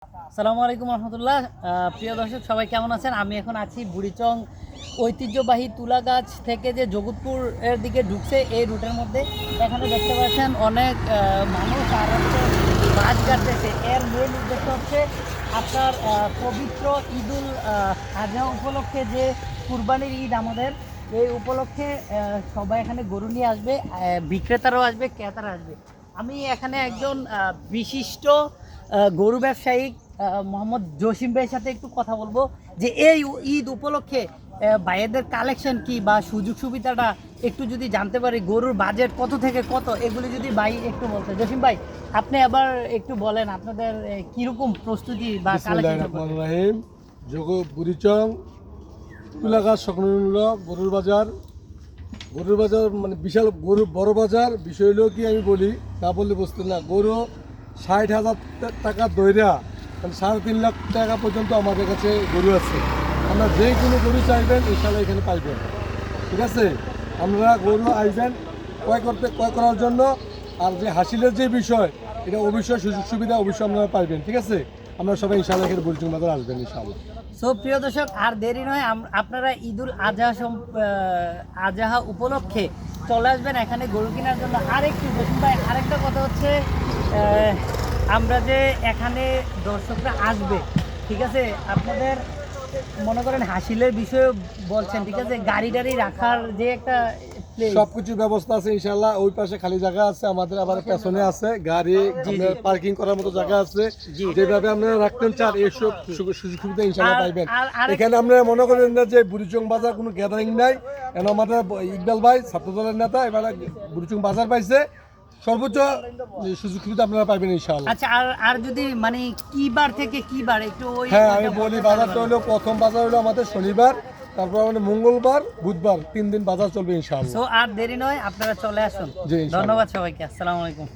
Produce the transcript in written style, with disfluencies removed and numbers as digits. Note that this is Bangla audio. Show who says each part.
Speaker 1: আসসালামু আলাইকুম রহমতুল্লাহ। প্রিয় দর্শক সবাই কেমন আছেন? আমি এখন আছি বুড়িচং ঐতিহ্যবাহী তুলা গাছ থেকে যে জগৎপুর এর দিকে ঢুকছে এই রুটের মধ্যে। এখানে দেখতে পাচ্ছেন অনেক মানুষ আর হচ্ছে মাছ কাটতেছে। এর মূল উদ্দেশ্য হচ্ছে আপনার পবিত্র ঈদুল আজহা উপলক্ষে যে কুরবানির ঈদ আমাদের, এই উপলক্ষে সবাই এখানে গরু নিয়ে আসবে, বিক্রেতারাও আসবে, ক্রেতারা আসবে। আমি এখানে একজন বিশিষ্ট গরু ব্যবসায়ী মোহাম্মদ জসিম ভাইয়ের সাথে একটু কথা বলবো যে এই ঈদ উপলক্ষে ভাইয়েদের কালেকশন কি বা সুযোগ সুবিধাটা একটু যদি জানতে পারি, গরুর বাজেট কত থেকে কত, এগুলি যদি ভাই একটু বলতে। জসিম ভাই, আপনি আবার একটু বলেন আপনাদের কিরকম প্রস্তুতি বা কালেকশন।
Speaker 2: বুড়িচং তুলাগাছ সংলগ্ন গরুর বাজার মানে বিশাল গরু বড় বাজার। বিষয় হলেও কি আমি বলি, না বললে বুঝতে না, গরু 60,000 টাকা দইরা মানে 3.5 লাখ টাকা পর্যন্ত আমাদের কাছে গরু আছে। আমরা যে কোনো গরু চাইবেন ইনশাআল্লাহ এখানে পাইবেন। ঠিক আছে, আপনারা গরু আইবেন ক্রয় করার জন্য। আর যে হাসিলের যে বিষয়, এটা অবশ্যই সুযোগ সুবিধা অবশ্যই আপনারা পাইবেন। ঠিক আছে, আমরা সবাই ইনশাআল্লাহ এখানে বুড়িচং বাজার আসবেন ইনশাআল্লাহ।
Speaker 1: সো প্রিয় দর্শক, আর দেরি নয়, আপনারা ঈদুল আজহা উপলক্ষে চলে আসবেন এখানে গরু কেনার জন্য। আরেকটু জসিম ভাই, আরেকটা কথা হচ্ছে আমরা যে এখানে দর্শকরা আসবে, ঠিক আছে, আপনাদের মনে করেন হাসিলের বিষয়ে বলছেন, ঠিক আছে, গাড়ি টাড়ি রাখার যে একটা
Speaker 2: সবকিছু ব্যবস্থা আছে ইনশাআল্লাহ। ওই পাশে খালি জায়গা আছে আমাদের, আবার পেছনে আছে গাড়ি পার্কিং করার মতো জায়গা আছে। যেভাবে আপনারা রাখতেন চান এইসব সুযোগ সুবিধা ইনশাআল্লাহ পাইবেন। এখানে আপনারা মনে করেন না যে বুড়িচং বাজার কোনো গ্যাদারিং নাই। কেন আমাদের ইকবাল ভাই ছাত্রদলের নেতা এবার বুড়িচং বাজার পাইছে, সর্বোচ্চ সুযোগ সুবিধা আপনারা পাইবেন ইনশাআল্লাহ।
Speaker 1: আচ্ছা, আর যদি মানে কি বার থেকে কি বার একটু
Speaker 2: হ্যাঁ, আমি বলি বাজারটা হলো, প্রথম বাজার হলো আমাদের শনিবার, তারপর আমাদের মঙ্গলবার, বুধবার, 3 দিন বাজার চলবে ইনশাআল্লাহ।
Speaker 1: সো আর দেরি নয়, আপনারা চলে আসুন।
Speaker 2: জি, ইনশাআল্লাহ।
Speaker 1: ধন্যবাদ সবাইকে। আসসালামু আলাইকুম।